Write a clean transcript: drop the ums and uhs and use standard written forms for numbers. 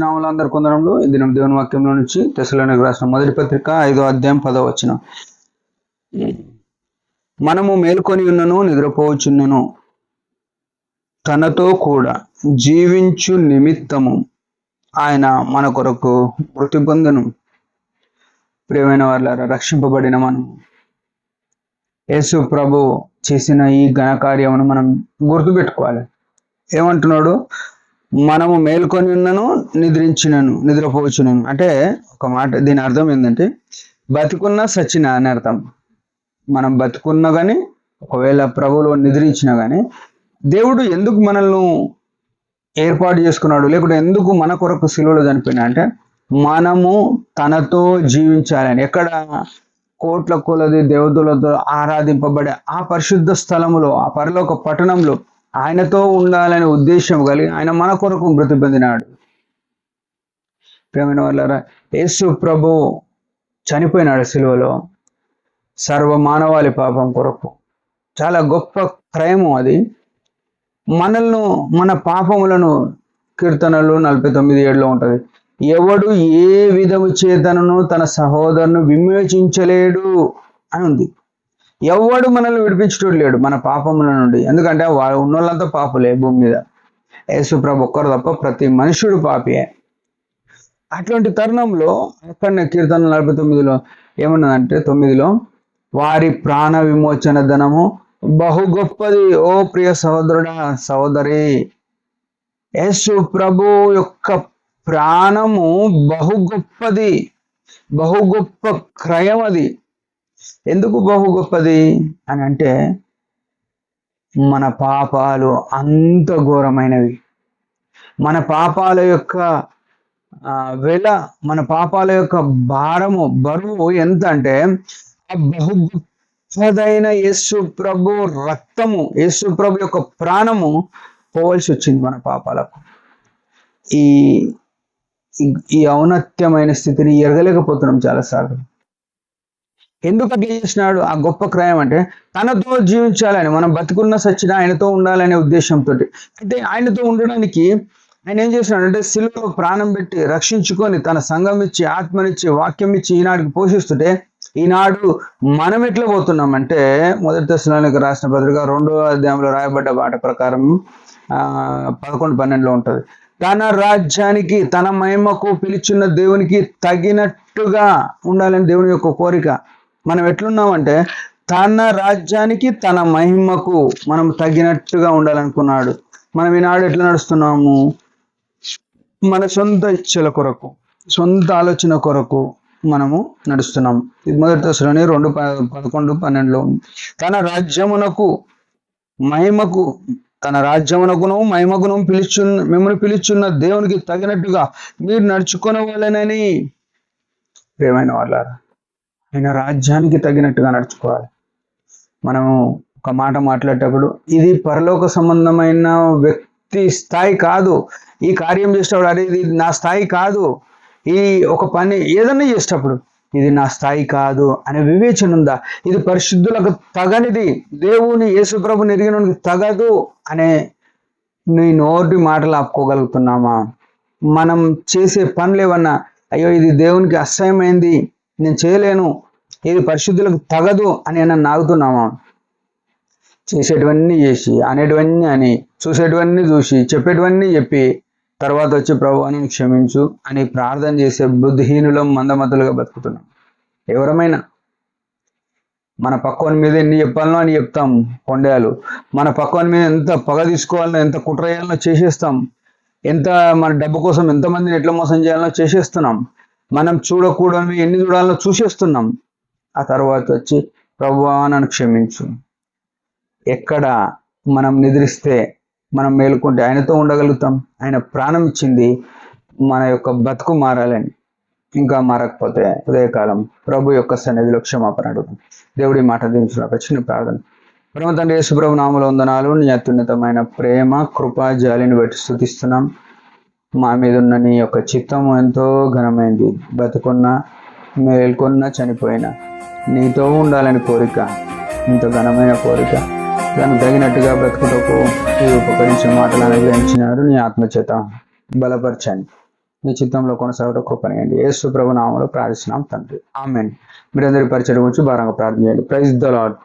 నామములు అందరి కొందరంలో ఈ దినం దేవుని వాక్యంలో నుంచి తెస్సలోనికీయులకు రాసిన మొదటి పత్రిక 5వ అధ్యాయం 10వ వచనం. మనము మేల్కొని ఉన్నను నిద్రపోవచ్చున్నను తనతో కూడా జీవించు నిమిత్తము ఆయన మన కొరకు మృతి పొందెను. ప్రియమైన వాళ్ళారా, రక్షింపబడిన మనం యేసు ప్రభు చేసిన ఈ ఘనకార్యమును మనం గుర్తుపెట్టుకోవాలి. ఏమంటున్నాడు? మనము మేల్కొని ఉన్నను నిద్రపోవచ్చునను అంటే ఒక మాట, దీని అర్థం ఏంటంటే బతికున్నా సచ్చినా అని అర్థం. మనం బతుకున్నా కానీ ఒకవేళ ప్రభువులో నిద్రించినా కానీ దేవుడు ఎందుకు మనల్ని ఏర్పాటు చేసుకున్నాడు, లేకుంటే ఎందుకు మన కొరకు సిలువలో చనిపోయినా అంటే మనము తనతో జీవించాలని. ఎక్కడ? కోట్ల కొలది దేవతలతో ఆరాధింపబడే ఆ పరిశుద్ధ స్థలములో, ఆ పరలోక పట్టణంలో ఆయనతో ఉండాలనే ఉద్దేశం కలిగి ఆయన మన కొరకు మృతి పొందినాడు. ప్రియమైన వాళ్ళారా, యేసు ప్రభు చనిపోయినాడు సిలువలో సర్వ మానవాళి పాపం కొరకు. చాలా గొప్ప క్రయము అది. మనల్ని, మన పాపములను కీర్తనలు 49:7 ఉంటుంది. ఎవడు ఏ విధము చేతనను తన సహోదరును విమోచించలేడు అని ఉంది. ఎవడు మనల్ని విడిపించడం లేడు మన పాపముల నుండి. ఎందుకంటే వాళ్ళు ఉన్నోళ్ళంతా పాపులే భూమి మీద. యేసు ప్రభు ఒక్కరు తప్ప ప్రతి మనుషుడు పాపియే. అట్లాంటి తరుణంలో అక్కడ కీర్తన 49లో ఏమన్నదంటే 9లో, వారి ప్రాణ విమోచన ధనము బహు గొప్పది. ఓ ప్రియ సహోదరుడా, సహోదరి, యేసు ప్రభు యొక్క ప్రాణము బహు గొప్పది, బహు గొప్ప క్రయం అది. ఎందుకు బహు గొప్పది అని అంటే మన పాపాలు అంత ఘోరమైనవి. మన పాపాల యొక్క వెల, మన పాపాల యొక్క భారము, బరువు ఎంత అంటే ఆ బహు గొప్పదైన యేసు ప్రభు రక్తము, యేసు ప్రభు యొక్క ప్రాణము పోవలసి వచ్చింది మన పాపాలకు. ఈ ఔన్నత్యమైన స్థితిని ఎరగలేకపోతున్నాం చాలాసార్లు. ఎందుకు అట్లా చేసినాడు? ఆ గొప్ప క్రయం అంటే తనతో జీవించాలని, మనం బతుకున్న సచ్చినా ఆయనతో ఉండాలనే ఉద్దేశంతో. అయితే ఆయనతో ఉండడానికి ఆయన ఏం చేసినాడు అంటే సిలువలో ప్రాణం పెట్టి రక్షించుకొని తన సంఘం ఇచ్చి, ఆత్మనిచ్చి, వాక్యం ఇచ్చి ఈనాడికి పోషిస్తుంటే, ఈనాడు మనం ఎట్లా పోతున్నామంటే మొదటి తెస్సలోనికీయులకు రాసిన పత్రిక 2వ అధ్యాయంలో రాయబడ్డ మాట ప్రకారం 11-12 ఉంటుంది. తన రాజ్యానికి, తన మహిమకు పిలిచిన దేవునికి తగినట్టుగా ఉండాలని దేవుని యొక్క కోరిక. మనం ఎట్లున్నామంటే తన రాజ్యానికి, తన మహిమకు మనం తగినట్టుగా ఉండాలనుకున్నాడు. మనం ఈనాడు ఎట్లా నడుస్తున్నాము? మన సొంత ఇచ్చల కొరకు, సొంత ఆలోచన కొరకు మనము నడుస్తున్నాము. ఇది మొదటి తెస్సలోనికీయులు 2:11-12 ఉంది. తన రాజ్యమునకు మహిమకు, తన రాజ్యమునకును మహిమకును మిమ్మల్ని పిలుచున్న దేవునికి తగినట్టుగా మీరు నడుచుకోవాలనని. ప్రియమైన వాళ్ళారా, ఆయన రాజ్యానికి తగినట్టుగా నడుచుకోవాలి. మనము ఒక మాట మాట్లాడేటప్పుడు ఇది పరలోక సంబంధమైన వ్యక్తి స్థాయి కాదు. ఈ కార్యం చేసేటప్పుడు అరే ఇది నా స్థాయి కాదు, ఈ ఒక పని ఏదన్నా చేసేటప్పుడు ఇది నా స్థాయి కాదు అనే వివేచన ఉందా? ఇది పరిశుద్ధులకు తగనిది, దేవుని యేసు ప్రభుని ఎరిగినోనికి తగదు అనే నీ నోటి మాటలు ఆపుకోగలుగుతున్నామా? మనం చేసే పనులు ఏమన్నా అయ్యో ఇది దేవునికి అసహ్యమైంది, నేను చేయలేను, ఇది పరిశుద్ధులకు తగదు అని ఏమన్నా ఆగుతున్నామా? చేసేటివన్నీ చేసి, అనేటివన్నీ అని, చూసేటివన్నీ చూసి, చెప్పేటివన్నీ చెప్పి తర్వాత వచ్చి ప్రభువాని క్షమించు అని ప్రార్థన చేసే బుద్ధిహీనులం, మందమతులుగా బతుకుతున్నాం. ఎవరమైనా మన పక్కని మీద ఎన్ని చెప్పాలనో అని చెప్తాం కొండయాలు. మన పక్కని మీద ఎంత పగ తీసుకోవాలనో, ఎంత కుట్ర చేయాలనో చేసేస్తాం. ఎంత మన డబ్బు కోసం ఎంతమందిని ఎట్లా మోసం చేయాలనో చేసేస్తున్నాం. మనం చూడకూడని ఎన్ని చూడాలనో చూసేస్తున్నాం. ఆ తర్వాత వచ్చి ప్రభువా నన్ను క్షమించు. ఎక్కడ మనం నిద్రిస్తే, మనం మేలుకుంటే ఆయనతో ఉండగలుగుతాం. ఆయన ప్రాణం ఇచ్చింది మన యొక్క బతుకు మారాలని. ఇంకా మారకపోతే ఉదయకాలం ప్రభు యొక్క సన్నిధిలో క్షమాపణ అడుగుతాం. దేవుడి మాట దించిన చిన్న ప్రార్థన. పరమ తండ్రి యేసు ప్రభు నామములో వందనాలు. నీ అత్యున్నతమైన ప్రేమ, కృప, జాలిని బట్టి స్తుతిస్తున్నాం. మా మీద ఉన్న నీ యొక్క చిత్తము ఎంతో ఘనమైంది. బతుకున్నా, మేల్కొన్నా, చనిపోయినా నీతో ఉండాలని కోరిక, ఇంత ఘనమైన కోరిక. దానికి తగినట్టుగా బ్రతుకుటకు ఈ ఉపకరించిన మాటలు అనుగ్రహించినారు. నీ ఆత్మచేత బలపరచండి. మీ చిత్తంలో కొనసాగడం కృపణీయండి. యేసు ప్రభు నామములో ప్రార్థిస్తున్నాం తండ్రి, ఆమేన్. మీరందరి పరిచయం గురించి భారంగా ప్రార్థన చేయండి. Praise the lord.